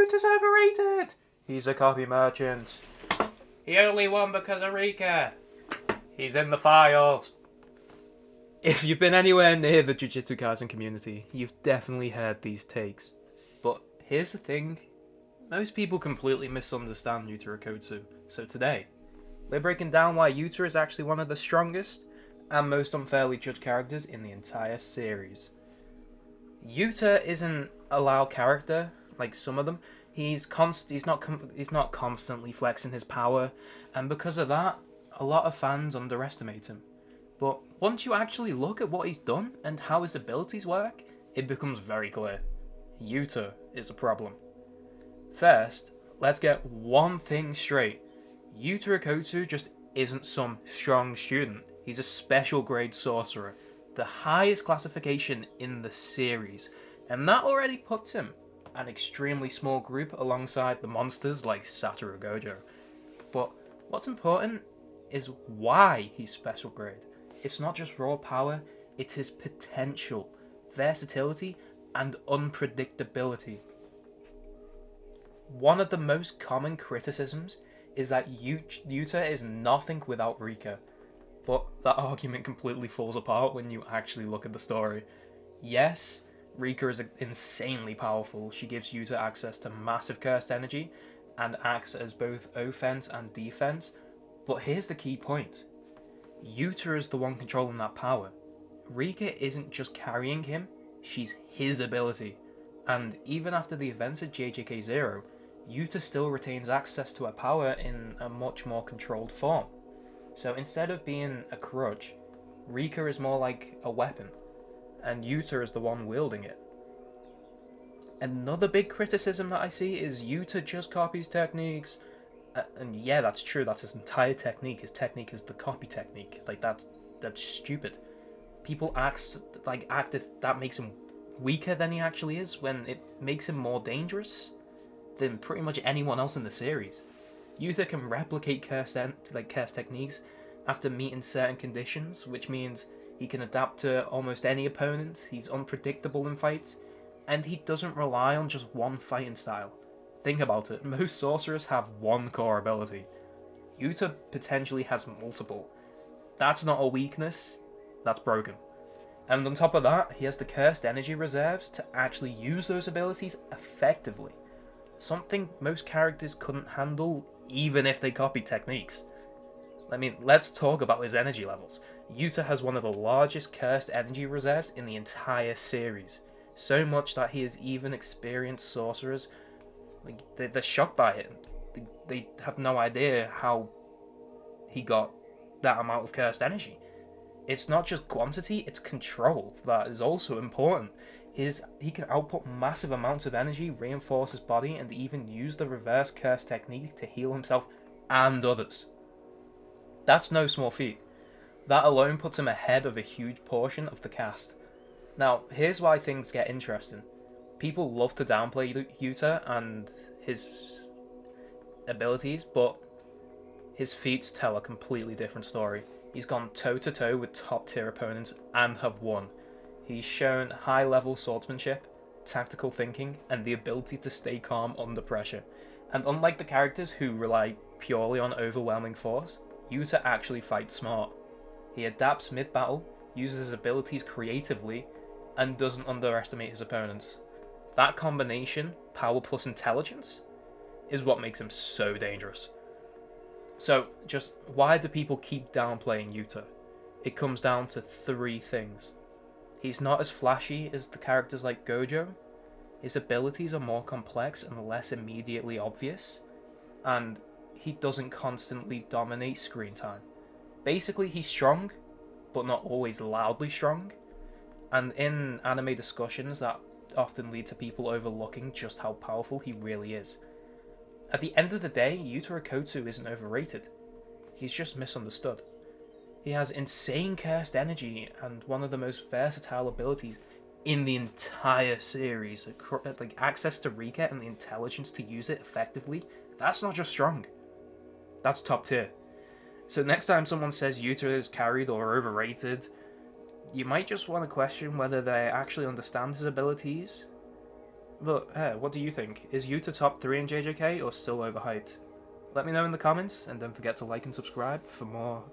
Yuta's overrated! He's a copy merchant. He only won because of Rika. He's in the files. If you've been anywhere near the Jujutsu Kaisen community, you've definitely heard these takes. But here's the thing, most people completely misunderstand Yuta Okkotsu. So today, we're breaking down why Yuta is actually one of the strongest and most unfairly judged characters in the entire series. Yuta isn't a loud character like some of them. He's not constantly flexing his power, and because of that, a lot of fans underestimate him. But once you actually look at what he's done and how his abilities work, it becomes very clear. Yuta is a problem. First, let's get one thing straight. Yuta Okkotsu just isn't some strong student. He's a special grade sorcerer, the highest classification in the series, and that already puts him an extremely small group alongside the monsters like Satoru Gojo. But what's important is why he's special grade. It's not just raw power, it's his potential, versatility, and unpredictability. One of the most common criticisms is that Yuta is nothing without Rika, but that argument completely falls apart when you actually look at the story. Yes, Rika is insanely powerful. She gives Yuta access to massive cursed energy and acts as both offense and defense, but here's the key point. Yuta is the one controlling that power. Rika isn't just carrying him, she's his ability. And even after the events of JJK0, Yuta still retains access to her power in a much more controlled form. So instead of being a crutch, Rika is more like a weapon, and Yuta is the one wielding it. Another big criticism that I see is Yuta just copies techniques. And yeah, that's true, that's his entire technique. His technique is the copy technique. Like, that's stupid. People act if that makes him weaker than he actually is, when it makes him more dangerous than pretty much anyone else in the series. Yuta can replicate cursed techniques after meeting certain conditions, which means he can adapt to almost any opponent, he's unpredictable in fights, and he doesn't rely on just one fighting style. Think about it, most sorcerers have one core ability. Yuta potentially has multiple. That's not a weakness, that's broken. And on top of that, he has the cursed energy reserves to actually use those abilities effectively. Something most characters couldn't handle even if they copied techniques. I mean, let's talk about his energy levels. Yuta has one of the largest cursed energy reserves in the entire series. So much that he has even experienced sorcerers, they're shocked by it. They have no idea how he got that amount of cursed energy. It's not just quantity, it's control that is also important. He can output massive amounts of energy, reinforce his body, and even use the reverse curse technique to heal himself and others. That's no small feat. That alone puts him ahead of a huge portion of the cast. Now, here's why things get interesting. People love to downplay Yuta and his abilities, but his feats tell a completely different story. He's gone toe-to-toe with top-tier opponents and have won. He's shown high-level swordsmanship, tactical thinking, and the ability to stay calm under pressure. And unlike the characters who rely purely on overwhelming force, Yuta actually fights smart. He adapts mid-battle, uses his abilities creatively, and doesn't underestimate his opponents. That combination, power plus intelligence, is what makes him so dangerous. So, just why do people keep downplaying Yuta? It comes down to three things. He's not as flashy as the characters like Gojo, his abilities are more complex and less immediately obvious, and he doesn't constantly dominate screen time. Basically, he's strong, but not always loudly strong, and in anime discussions that often lead to people overlooking just how powerful he really is. At the end of the day, Yuta Okkotsu isn't overrated. He's just misunderstood. He has insane cursed energy and one of the most versatile abilities in the entire series. Like access to Rika and the intelligence to use it effectively, that's not just strong. That's top tier. So next time someone says Yuta is carried or overrated, you might just want to question whether they actually understand his abilities But what do you think? Is Yuta top 3 in JJK or still overhyped? Let me know in the comments, and don't forget to like and subscribe for more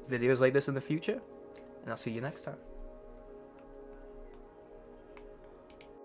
videos like this in the future, and I'll see you next time.